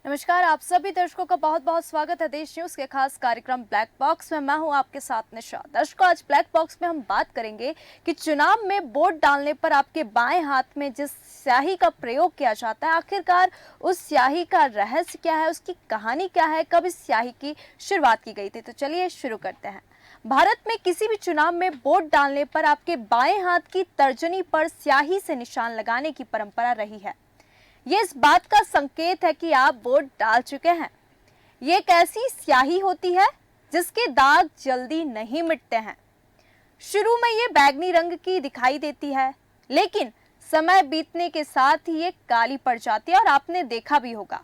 नमस्कार, आप सभी दर्शकों का बहुत बहुत स्वागत है देश न्यूज के खास कार्यक्रम ब्लैक बॉक्स में। मैं हूं आपके साथ निशा। दर्शकों, आज ब्लैक बॉक्स में हम बात करेंगे कि चुनाव में वोट डालने पर आपके बाएं हाथ में जिस स्याही का प्रयोग किया जाता है, आखिरकार उस स्याही का रहस्य क्या है, उसकी कहानी क्या है, कब इस स्याही की शुरुआत की गई थी। तो चलिए शुरू करते हैं। भारत में किसी भी चुनाव में वोट डालने पर आपके बाएं हाथ की तर्जनी पर स्याही से निशान लगाने की परंपरा रही है। ये इस बात का संकेत है कि आप वोट डाल चुके हैं। ये एक ऐसी स्याही होती है जिसके दाग जल्दी नहीं मिटते हैं। शुरू में ये बैंगनी रंग की दिखाई देती है, लेकिन समय बीतने के साथ ही ये काली पड़ जाती है और आपने देखा भी होगा।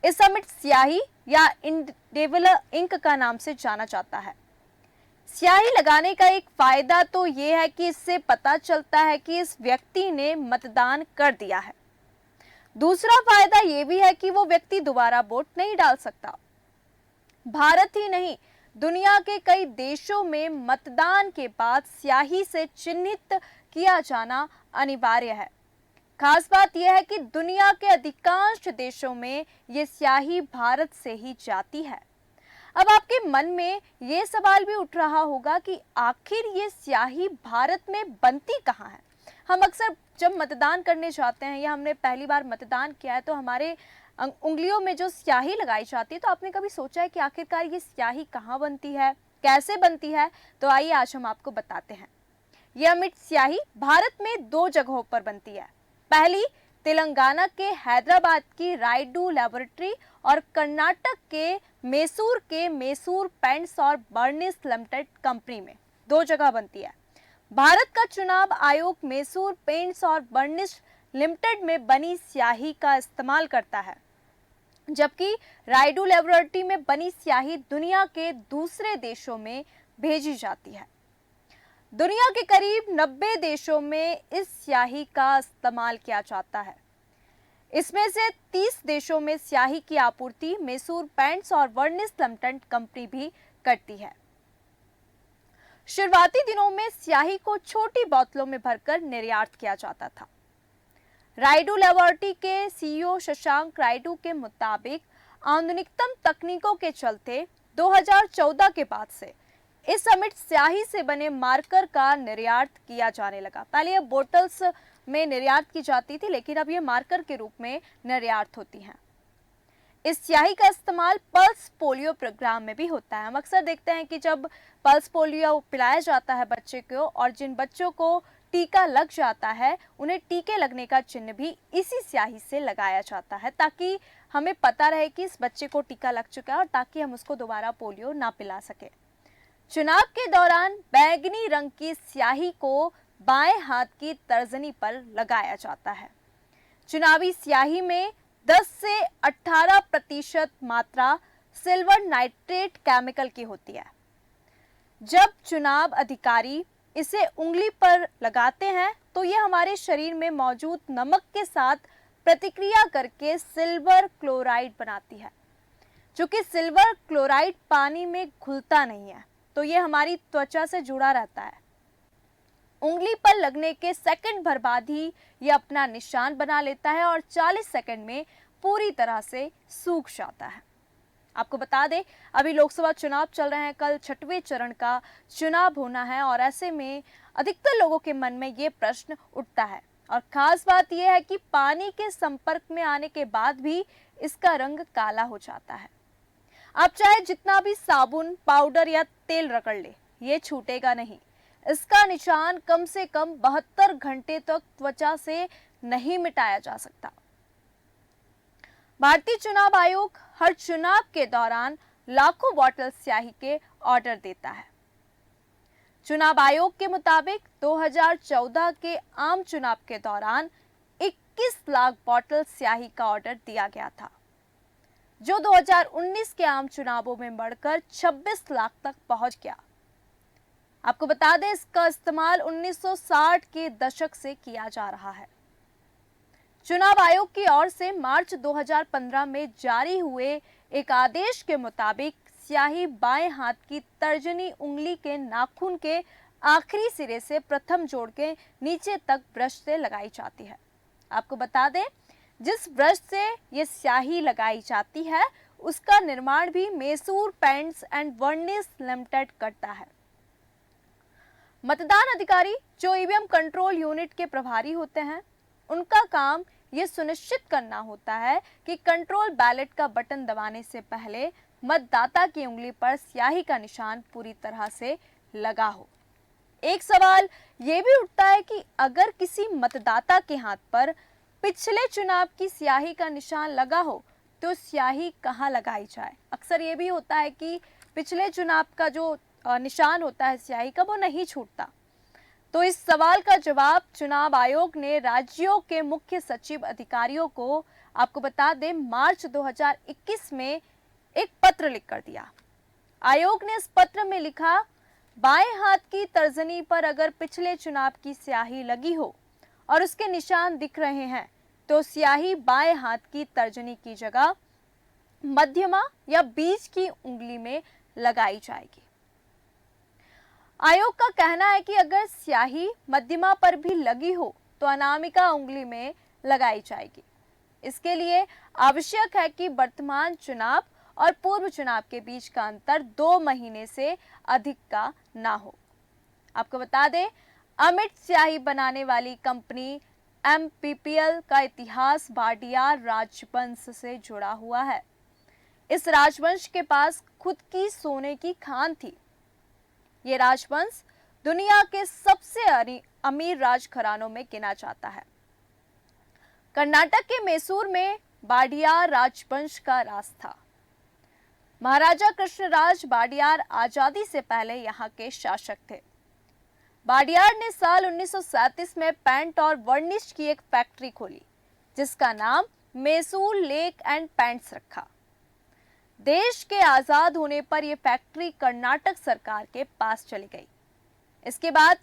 इस अमिट स्याही या इंडेबल इंक का नाम से जाना जाता है। स्याही लगाने का एक फायदा तो ये है कि इससे पता चलता है कि इस व्यक्ति ने मतदान कर दिया है। दूसरा फायदा यह भी है कि वो व्यक्ति दोबारा वोट नहीं डाल सकता। भारत ही नहीं, दुनिया के कई देशों में मतदान के बाद स्याही से चिन्हित किया जाना अनिवार्य है। खास बात यह है कि दुनिया के अधिकांश देशों में ये स्याही भारत से ही जाती है। अब आपके मन में ये सवाल भी उठ रहा होगा कि आखिर ये स्याही भारत में बनती कहाँ है। हम अक्सर जब मतदान करने जाते हैं या हमने पहली बार मतदान किया है तो हमारे उंगलियों में जो स्याही लगाई जाती है, तो आपने कभी सोचा है कि आखिरकार ये स्याही कहाँ बनती है, कैसे बनती है? तो आइए आज हम आपको बताते हैं। यह अमिट स्याही भारत में दो जगहों पर बनती है। पहली, तेलंगाना के हैदराबाद की रायडू लेबोरेटरी और कर्नाटक के मैसूर पेंट्स और बर्निस लिमिटेड कंपनी में दो जगह बनती है। भारत का चुनाव आयोग मैसूर पेंट्स और बर्निश लिमिटेड में बनी स्याही का इस्तेमाल करता है, जबकि रायडू लेबोरेटरी में बनी स्याही दुनिया के दूसरे देशों में भेजी जाती है। दुनिया के करीब 90 देशों में इस स्याही का इस्तेमाल किया जाता है। इसमें से 30 देशों में स्याही की आपूर्ति मैसूर पेंट्स और बर्निश लिमिटेड कंपनी भी करती है। शुरुआती दिनों में स्याही को छोटी बोतलों में भरकर निर्यात किया जाता था। रायडू लेबोरेटरी के सीईओ शशांक रायडू के मुताबिक आधुनिकतम तकनीकों के चलते 2014 के बाद से इस अमिट स्याही से बने मार्कर का निर्यात किया जाने लगा। पहले ये बोतल्स में निर्यात की जाती थी, लेकिन अब ये मार्कर के रूप में निर्यात होती हैं। इस स्याही का इस्तेमाल पल्स पोलियो प्रोग्राम में भी होता है। हम अक्सर देखते हैं कि जब पल्स पोलियो पिलाया जाता है बच्चे को, और जिन बच्चों को टीका लग जाता है उन्हें टीके लगने का चिन्ह भी इसी स्याही से लगाया जाता है, ताकि हमें पता रहे कि इस बच्चे को टीका लग चुका है और ताकि हम उसको दोबारा पोलियो ना पिला सके। चुनाव के दौरान बैंगनी रंग की स्याही को बाएं हाथ की तर्जनी पर लगाया जाता है। चुनावी स्याही में 10 से 18% मात्रा सिल्वर नाइट्रेट केमिकल की होती है। जब चुनाव अधिकारी इसे उंगली पर लगाते हैं तो यह हमारे शरीर में मौजूद नमक के साथ प्रतिक्रिया करके सिल्वर क्लोराइड बनाती है। चूंकि सिल्वर क्लोराइड पानी में घुलता नहीं है, तो यह हमारी त्वचा से जुड़ा रहता है। उंगली पर लगने के सेकंड भर बाद ही यह अपना निशान बना लेता है और 40 सेकंड में पूरी तरह से सूख जाता है। आपको बता दें, अभी लोकसभा चुनाव चल रहे हैं, कल 6वें चरण का चुनाव होना है और ऐसे में अधिकतर लोगों के मन में ये प्रश्न उठता है। और खास बात यह है कि पानी के संपर्क में आने के बाद भी इसका रंग काला हो जाता है। आप चाहे जितना भी साबुन, पाउडर या तेल रगड़ ले, ये छूटेगा नहीं। इसका निशान कम से कम 72 घंटे तक त्वचा से नहीं मिटाया जा सकता। भारतीय चुनाव आयोग हर चुनाव के दौरान लाखों बॉटल स्याही के ऑर्डर देता है। चुनाव आयोग के मुताबिक 2014 के आम चुनाव के दौरान 21 लाख बॉटल स्याही का ऑर्डर दिया गया था, जो 2019 के आम चुनावों में बढ़कर 26 लाख तक पहुंच गया। आपको बता दें, इसका इस्तेमाल 1960 के दशक से किया जा रहा है। चुनाव आयोग की ओर से मार्च 2015 में जारी हुए एक आदेश के मुताबिक स्याही बाएं हाथ की तर्जनी उंगली के नाखून के आखिरी सिरे से प्रथम जोड़ के नीचे तक ब्रश से लगाई जाती है। आपको बता दें, जिस ब्रश से ये स्याही लगाई जाती है उसका निर्माण भी मैसूर पेंट्स एंड वर्निश लिमिटेड करता है। मतदान अधिकारी जो ईवीएम कंट्रोल यूनिट के प्रभारी होते हैं, उनका काम ये सुनिश्चित करना होता है कि कंट्रोल बैलेट का बटन दबाने से पहले मतदाता की उंगली पर स्याही का निशान पूरी तरह से लगा हो। एक सवाल ये भी उठता है कि अगर किसी मतदाता के हाथ पर पिछले चुनाव की स्याही का निशान लगा हो तो स्याही कहाँ लगाई जाए। अक्सर ये भी होता है कि पिछले चुनाव का जो निशान होता है स्याही का वो नहीं छूटता। तो इस सवाल का जवाब चुनाव आयोग ने राज्यों के मुख्य सचिव अधिकारियों को, आपको बता दें, मार्च 2021 में एक पत्र लिखकर दिया। आयोग ने इस पत्र में लिखा, बाएं हाथ की तर्जनी पर अगर पिछले चुनाव की स्याही लगी हो और उसके निशान दिख रहे हैं तो स्याही बाएं हाथ की तर्जनी की जगह मध्यमा या बीच की उंगली में लगाई जाएगी। आयोग का कहना है कि अगर स्याही मध्यमा पर भी लगी हो तो अनामिका उंगली में लगाई जाएगी। इसके लिए आवश्यक है कि वर्तमान चुनाव और पूर्व चुनाव के बीच का अंतर 2 महीने से अधिक का ना हो। आपको बता दें, अमिट स्याही बनाने वाली कंपनी MPPL का इतिहास वाडियार राजवंश से जुड़ा हुआ है। इस राजवंश के पास खुद की सोने की खान थी। ये राजवंश दुनिया के सबसे अमीर राजघरानों में गिना जाता है। कर्नाटक के मैसूर में वाडियार राजवंश का राज था। महाराजा कृष्णराज वाडियार आजादी से पहले यहाँ के शासक थे। वाडियार ने साल 1937 में पेंट और वर्निश की एक फैक्ट्री खोली जिसका नाम मैसूर लेक एंड पेंट्स रखा। देश के आजाद होने पर यह फैक्ट्री कर्नाटक सरकार के पास चली गई। इसके बाद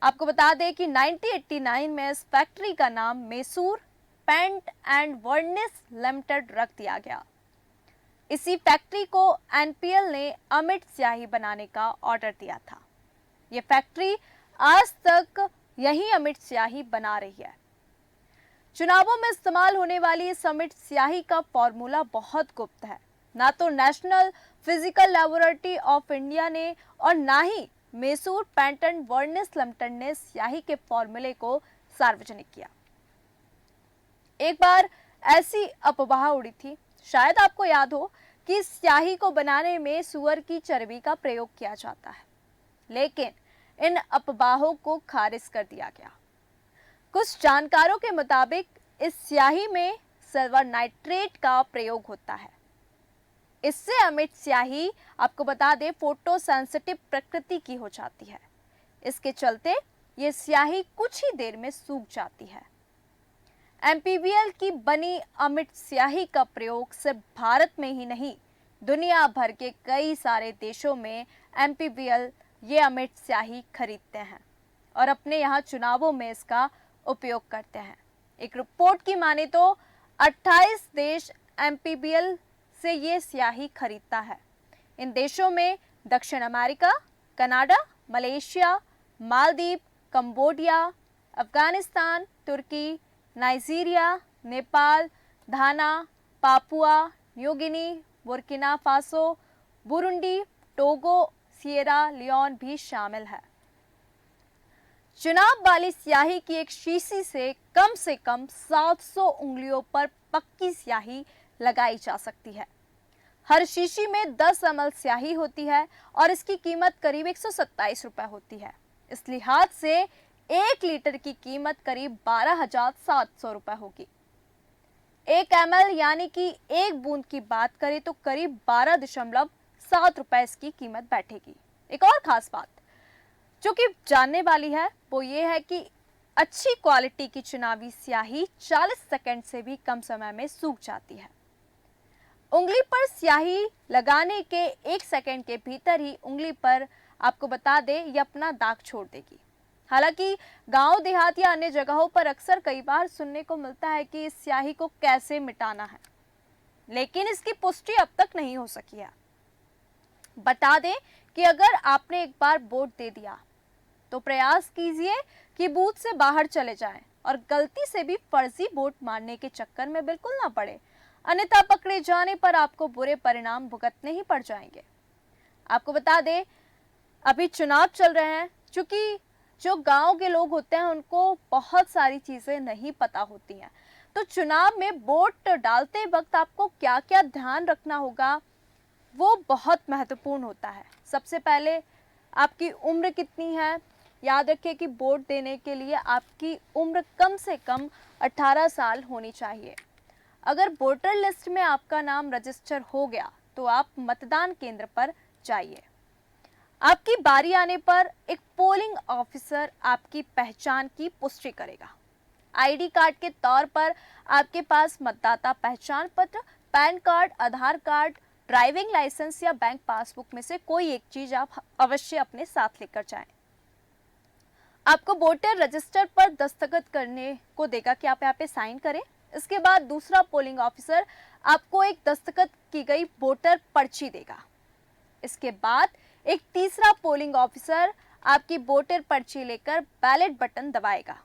आपको बता दें कि 1989 में इस फैक्ट्री का नाम मैसूर पेंट एंड वर्निश लिमिटेड रख दिया गया। इसी फैक्ट्री को NPL ने अमिट स्याही बनाने का ऑर्डर दिया था। यह फैक्ट्री आज तक यही अमिट स्याही बना रही है। चुनावों में इस्तेमाल होने वाली इस अमिट स्याही का फॉर्मूला बहुत गुप्त है। ना तो National Physical Laboratory of India ने और ना ही मैसूर पेंट एंड वर्निश लिमिटेड ने स्याही के फॉर्मूले को सार्वजनिक किया। एक बार ऐसी अफवाह उड़ी थी, शायद आपको याद हो, कि स्याही को बनाने में सुअर की चर्बी का प्रयोग किया जाता है, लेकिन इन अफवाहों को खारिज कर दिया गया। कुछ जानकारों के मुताबिक इस स्याही में सिल्वर नाइट्रेट का प्रयोग होता है। इससे अमिट स्याही, आपको बता दें, फोटो सेंसिटिव प्रकृति की हो जाती है। इसके चलते ये स्याही कुछ ही देर में सूख जाती है। MPPL की बनी अमिट स्याही का प्रयोग सिर्फ भारत में ही नहीं, दुनिया भर के कई सारे देशों में MPPL ये अमिट स्याही खरीदते हैं और अपने यहाँ चुनावों में इसका उपयोग करते हैं। एक रिपोर्ट की माने तो 28 देश MPPL से ये स्याही खरीदता है। इन देशों में दक्षिण America, Canada, Malaysia, Maldives, Cambodia, Afghanistan, तुर्की, Nigeria, Nepal, Ghana, Papua New Guinea, Burkina Faso, Burundi, Togo, Sierra Leone भी शामिल है। चुनाव वाली स्याही की एक शीशी से कम 700 उंगलियों पर पक्की स्याही लगाई जा सकती है। हर शीशी में 10 ml स्याही होती है और इसकी कीमत करीब 127 रुपए होती है। इस लिहाज से 1 लीटर की कीमत करीब 12,700 रुपए होगी। 1 ml यानी कि एक बूंद की बात करें तो करीब 12.7 रुपए इसकी कीमत बैठेगी। एक और खास बात जो कि जानने वाली है वो ये है कि अच्छी क्वालिटी की चुनावी स्याही 40 सेकंड से भी कम समय में सूख जाती है। उंगली पर स्याही लगाने के 1 सेकंड के भीतर ही उंगली पर, आपको बता दें, ये अपना दाग छोड़ देगी। हालांकि गांव देहात या अन्य जगहों पर अक्सर कई बार सुनने को मिलता है कि इस स्याही को कैसे मिटाना है, लेकिन इसकी पुष्टि अब तक नहीं हो सकी है। बता दें कि अगर आपने एक बार वोट दे दिया तो प्रयास कीजिए कि बूथ से बाहर चले जाएं और गलती से भी फर्जी वोट मारने के चक्कर में बिल्कुल ना पड़े, अन्यथा पकड़े जाने पर आपको बुरे परिणाम भुगतने ही पड़ जाएंगे। आपको बता दें, अभी चुनाव चल रहे हैं, क्योंकि जो गांव के लोग होते हैं उनको बहुत सारी चीजें नहीं पता होती हैं। तो चुनाव में वोट डालते वक्त आपको क्या क्या ध्यान रखना होगा वो बहुत महत्वपूर्ण होता है। सबसे पहले आपकी उम्र कितनी है। याद रखिए कि वोट देने के लिए आपकी उम्र कम से कम 18 साल होनी चाहिए। अगर वोटर लिस्ट में आपका नाम रजिस्टर हो गया तो आप मतदान केंद्र पर जाइए। आपकी बारी आने पर एक पोलिंग ऑफिसर आपकी पहचान की पुष्टि करेगा। आईडी कार्ड के तौर पर आपके पास मतदाता पहचान पत्र, पैन कार्ड, आधार कार्ड, ड्राइविंग लाइसेंस या बैंक पासबुक में से कोई एक चीज आप अवश्य अपने साथ लेकर जाएं। आपको वोटर रजिस्टर पर दस्तखत करने को देगा कि आप यहाँ पे साइन करें। इसके बाद दूसरा पोलिंग ऑफिसर आपको एक दस्तखत की गई वोटर पर्ची देगा। इसके बाद एक तीसरा पोलिंग ऑफिसर आपकी वोटर पर्ची लेकर बैलेट बटन दबाएगा।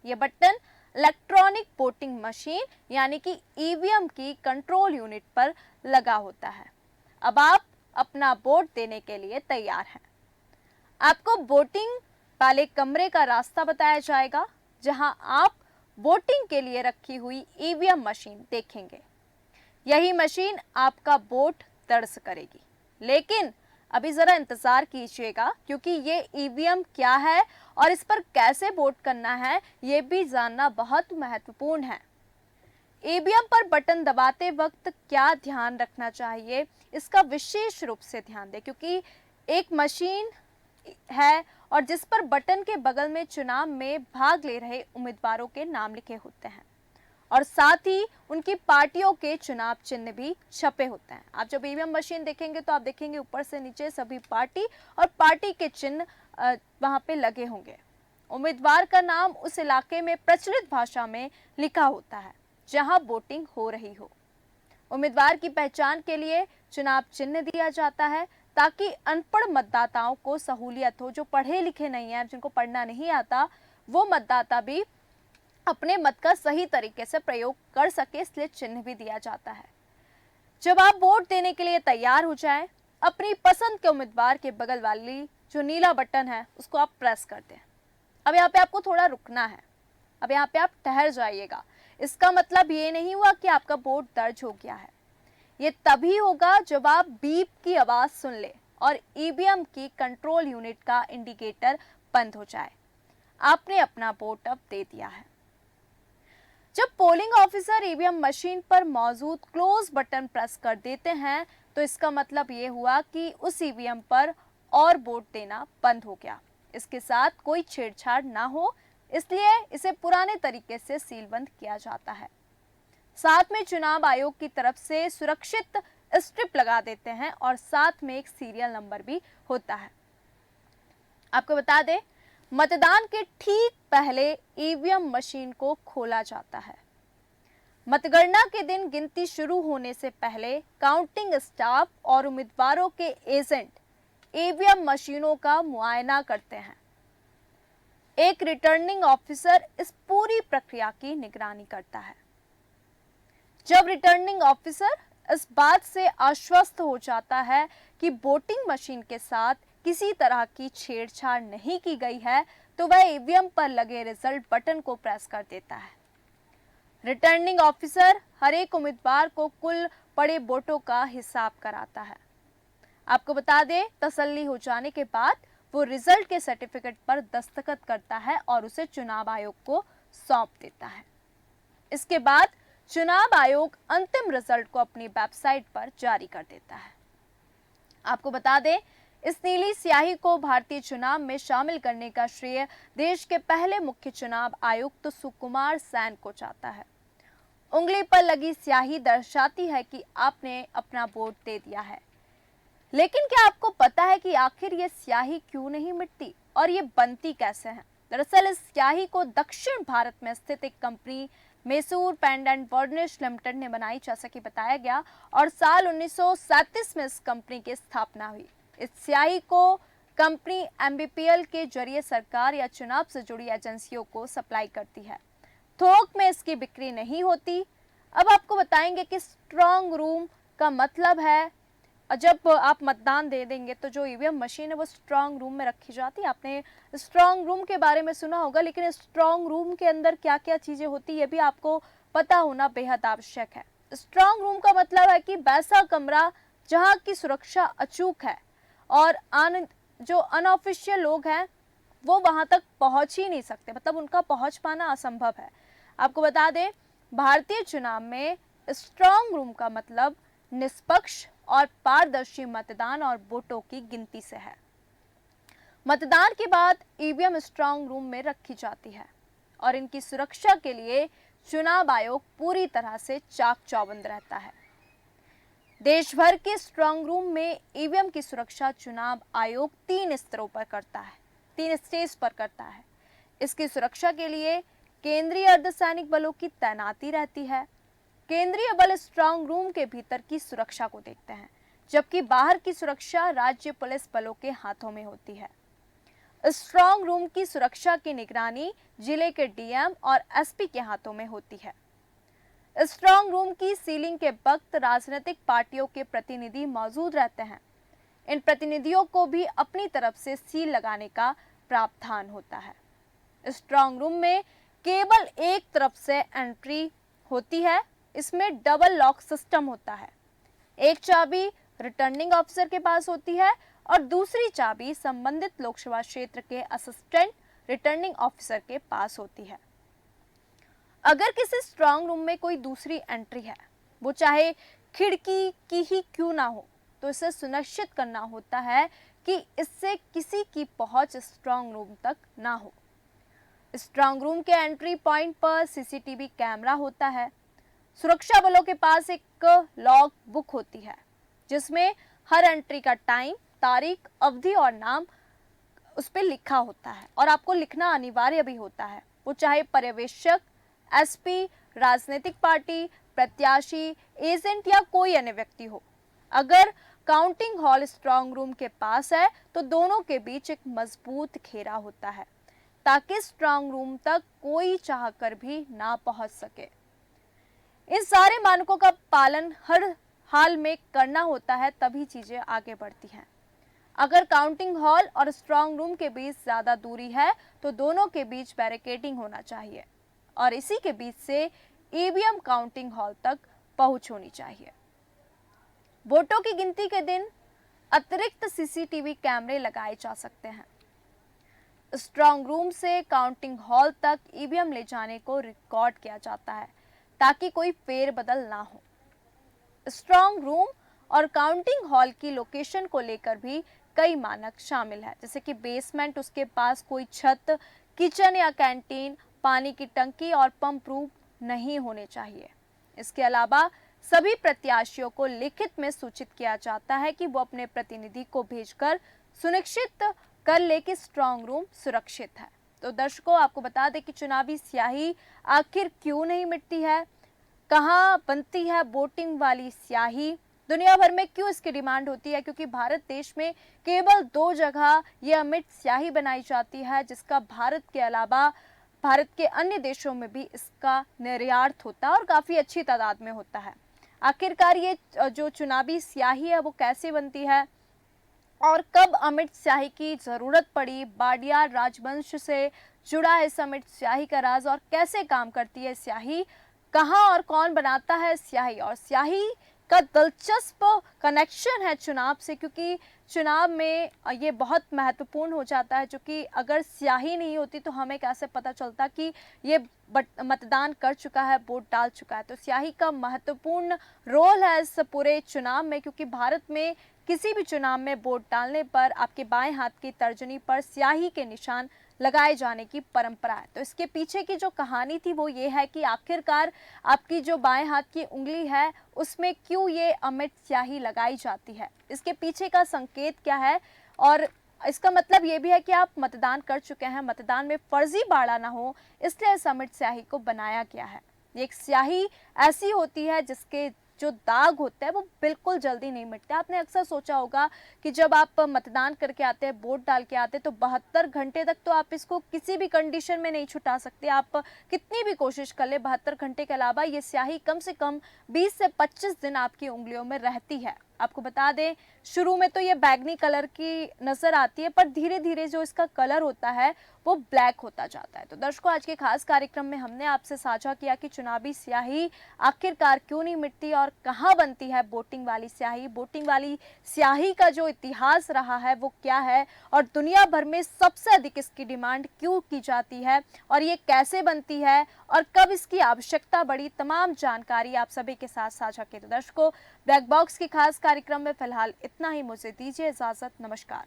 यह बटन इलेक्ट्रॉनिक वोटिंग मशीन यानी कि ईवीएम की कंट्रोल यूनिट पर लगा होता है। अब आप अपना वोट देने के लिए तैयार हैं। आपको वोटिंग वाले कमरे का रास्ता बताया जाएगा, जहां आप वोटिंग के लिए रखी हुई ईवीएम मशीन देखेंगे। यही मशीन आपका वोट दर्ज करेगी। लेकिन अभी जरा इंतजार कीजिएगा, क्योंकि ये ईवीएम क्या है और इस पर कैसे वोट करना है ये भी जानना बहुत महत्वपूर्ण है। ईवीएम पर बटन दबाते वक्त क्या ध्यान रखना चाहिए, इसका विशेष रूप से ध्यान दें, क्योंकि एक मशीन है और जिस पर बटन के बगल में चुनाव में भाग ले रहे उम्मीदवारों के नाम लिखे होते हैं और साथ ही उनकी पार्टियों के चुनाव चिन्ह भी छपे होते हैं। आप जब ईवीएम मशीन देखेंगे तो आप देखेंगे ऊपर से नीचे सभी पार्टी और पार्टी के चिन्ह वहां पे लगे होंगे। उम्मीदवार का नाम उस इलाके में प्रचलित भाषा में लिखा होता है जहां वोटिंग हो रही हो। उम्मीदवार की पहचान के लिए चुनाव चिन्ह दिया जाता है ताकि अनपढ़ मतदाताओं को सहूलियत हो। जो पढ़े लिखे नहीं है, जिनको पढ़ना नहीं आता, वो मतदाता भी अपने मत का सही तरीके से प्रयोग कर सके, इसलिए चिन्ह भी दिया जाता है। जब आप वोट देने के लिए तैयार हो जाएं, अपनी पसंद के उम्मीदवार के बगल वाली जो नीला बटन है उसको आप प्रेस कर दें। अब यहाँ पे आपको थोड़ा रुकना है। अब यहाँ पे आप ठहर जाइएगा। इसका मतलब ये नहीं हुआ कि आपका वोट दर्ज हो गया है। ये तभी होगा जब आप बीप की आवाज सुन ले और ईवीएम की कंट्रोल यूनिट का इंडिकेटर बंद हो जाए। आपने अपना वोट अब दे दिया है। जब पोलिंग ऑफिसर ईवीएम मशीन पर मौजूद क्लोज बटन प्रेस कर देते हैं तो इसका मतलब ये हुआ कि उस ईवीएम पर और वोट देना बंद हो गया। इसके साथ कोई छेड़छाड़ ना हो, इसलिए इसे पुराने तरीके से सीलबंद किया जाता है। साथ में चुनाव आयोग की तरफ से सुरक्षित स्ट्रिप लगा देते हैं और साथ में एक सीरियल नंबर भी होता है। आपको बता दें, मतदान के ठीक पहले ईवीएम मशीन को खोला जाता है। मतगणना के दिन गिनती शुरू होने से पहले काउंटिंग स्टाफ और उम्मीदवारों के एजेंट ईवीएम मशीनों का मुआयना करते हैं। एक रिटर्निंग ऑफिसर इस पूरी प्रक्रिया की निगरानी करता है। जब रिटर्निंग ऑफिसर इस बात से आश्वस्त हो जाता है कि वोटिंग मशीन के साथ किसी तरह की छेड़छाड़ नहीं की गई है तो वह ईवीएम पर लगे रिजल्ट बटन को प्रेस कर देता है। रिटर्निंग ऑफिसर हर एक उम्मीदवार को कुल पड़े वोटों का हिसाब कराता है। आपको बता दें, तसल्ली हो जाने के बाद वो रिजल्ट के सर्टिफिकेट पर दस्तखत करता है और उसे चुनाव आयोग को सौंप देता है। इसके बाद चुनाव आयोग अंतिम रिजल्ट को अपनी वेबसाइट पर जारी कर देता है। आपको बता दें, इस नीली स्याही को भारतीय चुनाव में शामिल करने का श्रेय देश के पहले मुख्य चुनाव आयुक्त सुकुमार सेन को जाता है। उंगली पर लगी स्याही दर्शाती है कि आपने अपना वोट दे दिया है। लेकिन क्या आपको पता है कि आखिर ये स्याही क्यों नहीं मिटती और ये बनती कैसे है? दरअसल इस स्याही को दक्षिण भारत में स्थित एक कंपनी मैसूर पेंट एंड वार्निश लिमिटेड ने बनाई, जैसा कि बताया गया, और साल 1937 में इस कंपनी की स्थापना हुई। इस स्याही को कंपनी एमबीपीएल के जरिए सरकार या चुनाव से जुड़ी एजेंसियों को सप्लाई करती है। थोक में इसकी बिक्री नहीं होती। अब आपको बताएंगे कि स्ट्रांग रूम का मतलब है, जब आप मतदान दे देंगे तो जो ईवीएम मशीन है वो स्ट्रांग रूम में रखी जाती है। आपने स्ट्रांग रूम के बारे में सुना होगा, लेकिन स्ट्रांग रूम के अंदर क्या क्या चीजें होती है ये भी आपको पता होना बेहद आवश्यक है। स्ट्रांग रूम का मतलब है कि वैसा कमरा जहां की सुरक्षा अचूक है और जो अनऑफिशियल लोग हैं वो वहां तक पहुंच ही नहीं सकते, मतलब उनका पहुंच पाना असंभव है। आपको बता दें, भारतीय चुनाव में स्ट्रांग रूम का मतलब निष्पक्ष और पारदर्शी मतदान और वोटों की गिनती से है। मतदान के बाद ईवीएम स्ट्रांग रूम में रखी जाती है और इनकी सुरक्षा के लिए चुनाव आयोग पूरी तरह से चाक चौबंद रहता है। देश भर के स्ट्रांग रूम में ईवीएम की सुरक्षा चुनाव आयोग 3 स्तरों पर करता है, 3 स्टेज पर करता है। इसकी सुरक्षा के लिए केंद्रीय अर्धसैनिक बलों की तैनाती रहती है। केंद्रीय बल स्ट्रांग रूम के भीतर की सुरक्षा को देखते हैं, जबकि बाहर की सुरक्षा राज्य पुलिस बलों के हाथों में होती है। स्ट्रांग रूम की सुरक्षा की निगरानी जिले के डीएम और एसपी के हाथों में होती है। स्ट्रांग रूम की सीलिंग के वक्त राजनीतिक पार्टियों के प्रतिनिधि मौजूद रहते हैं। इन प्रतिनिधियों को भी अपनी तरफ से सील लगाने का प्रावधान होता है। स्ट्रांग रूम में केवल एक तरफ से एंट्री होती है। इसमें डबल लॉक सिस्टम होता है। एक चाबी रिटर्निंग ऑफिसर के पास होती है और दूसरी चाबी संबंधित लोकसभा क्षेत्र के असिस्टेंट रिटर्निंग ऑफिसर के पास होती है। अगर किसी स्ट्रांग रूम में कोई दूसरी एंट्री है, वो चाहे खिड़की की ही क्यों ना हो, तो इसे सुनिश्चित करना होता है कि इससे किसी की पहुंच स्ट्रांग रूम तक ना हो। स्ट्रांग रूम के एंट्री पॉइंट पर सीसीटीवी कैमरा होता है। सुरक्षा बलों के पास एक लॉग बुक होती है जिसमें हर एंट्री का टाइम, तारीख, अवधि और नाम उस पर लिखा होता है और आपको लिखना अनिवार्य भी होता है। वो चाहे पर्यवेक्षक, एसपी, राजनीतिक पार्टी, प्रत्याशी, एजेंट या कोई अन्य व्यक्ति हो। अगर काउंटिंग हॉल स्ट्रांग रूम के पास है तो दोनों के बीच एक मजबूत घेरा होता है ताकि स्ट्रांग रूम तक कोई चाहकर भी ना पहुंच सके। इन सारे मानकों का पालन हर हाल में करना होता है, तभी चीजें आगे बढ़ती हैं। अगर काउंटिंग हॉल और स्ट्रांग रूम के बीच ज्यादा दूरी है तो दोनों के बीच बैरिकेडिंग होना चाहिए और इसी के बीच से ईवीएम काउंटिंग हॉल तक पहुंच होनी चाहिए। वोटों की गिनती के दिन अतिरिक्त सीसीटीवी कैमरे लगाए जा सकते हैं। स्ट्रांग रूम से काउंटिंग हॉल तक ईवीएम ले जाने को रिकॉर्ड किया जाता है ताकि कोई फेरबदल ना हो। स्ट्रांग रूम और काउंटिंग हॉल की लोकेशन को लेकर भी कई मानक शामिल है, जैसे कि बेसमेंट, उसके पास कोई छत, किचन या कैंटीन, पानी की टंकी और पंप रूम नहीं होने चाहिए। इसके अलावा सभी प्रत्याशियों को लिखित में सूचित किया जाता है कि वो अपने प्रतिनिधि को भेजकर सुनिश्चित कर ले कि स्ट्रांग रूम सुरक्षित है। तो दर्शकों, आपको बता दें कि चुनावी स्याही आखिर क्यों नहीं मिटती है, कहाँ बनती है वोटिंग वाली स्याही, दुनिया भर में क्यों इसकी डिमांड होती है, क्योंकि भारत देश में केवल 2 जगह यह अमिट स्याही बनाई जाती है, जिसका भारत के अलावा भारत के अन्य देशों में भी इसका निर्यात होता है और काफ़ी अच्छी तादाद में होता है। आखिरकार ये जो चुनावी स्याही है वो कैसे बनती है और कब अमिट स्याही की ज़रूरत पड़ी, बाडियार राजवंश से जुड़ा है इस अमिट स्याही का राज और कैसे काम करती है स्याही, कहाँ और कौन बनाता है स्याही, और स्याही का दिलचस्प कनेक्शन है चुनाव से, क्योंकि चुनाव में ये बहुत महत्वपूर्ण हो जाता है। जो कि अगर स्याही नहीं होती तो हमें कैसे पता चलता कि ये मतदान कर चुका है, वोट डाल चुका है। तो स्याही का महत्वपूर्ण रोल है इस पूरे चुनाव में, क्योंकि भारत में किसी भी चुनाव में वोट डालने पर आपके बाएं हाथ की तर्जनी पर स्याही के निशान लगाए जाने की परंपरा है। तो इसके पीछे की जो कहानी थी वो ये है कि आखिरकार आपकी जो बाएं हाथ की उंगली है उसमें क्यों ये अमिट स्याही लगाई जाती है, इसके पीछे का संकेत क्या है, और इसका मतलब ये भी है कि आप मतदान कर चुके हैं, मतदान में फर्जी बाड़ा ना हो, इसलिए इस अमिट स्याही को बनाया गया है। एक स्याही ऐसी होती है जिसके जो दाग होता है वो बिल्कुल जल्दी नहीं मिटते। आपने अक्सर सोचा होगा कि जब आप मतदान करके आते हैं, वोट डाल के आते हैं, तो 72 घंटे तक तो आप इसको किसी भी कंडीशन में नहीं छुटा सकते। आप कितनी भी कोशिश कर ले, 72 घंटे के अलावा ये स्याही कम से कम 20 से 25 दिन आपकी उंगलियों में रहती है। आपको बता दें, शुरू में तो ये बैंगनी कलर की नजर आती है, पर धीरे धीरे जो इसका कलर होता है वो ब्लैक होता जाता है। तो दर्शकों, आज के खास कार्यक्रम में हमने आपसे साझा किया कि चुनावी स्याही आखिरकार क्यों नहीं मिटती और कहाँ बनती है वोटिंग वाली स्याही। वोटिंग वाली स्याही का जो इतिहास रहा है वो क्या है, और दुनिया भर में सबसे अधिक इसकी डिमांड क्यों की जाती है, और ये कैसे बनती है, और कब इसकी आवश्यकता बढ़ी, तमाम जानकारी आप सभी के साथ साझा की। तो दर्शकों, ब्लैक बॉक्स के खास कार्यक्रम में फिलहाल इतना ही। मुझे दीजिए इजाजत। नमस्कार।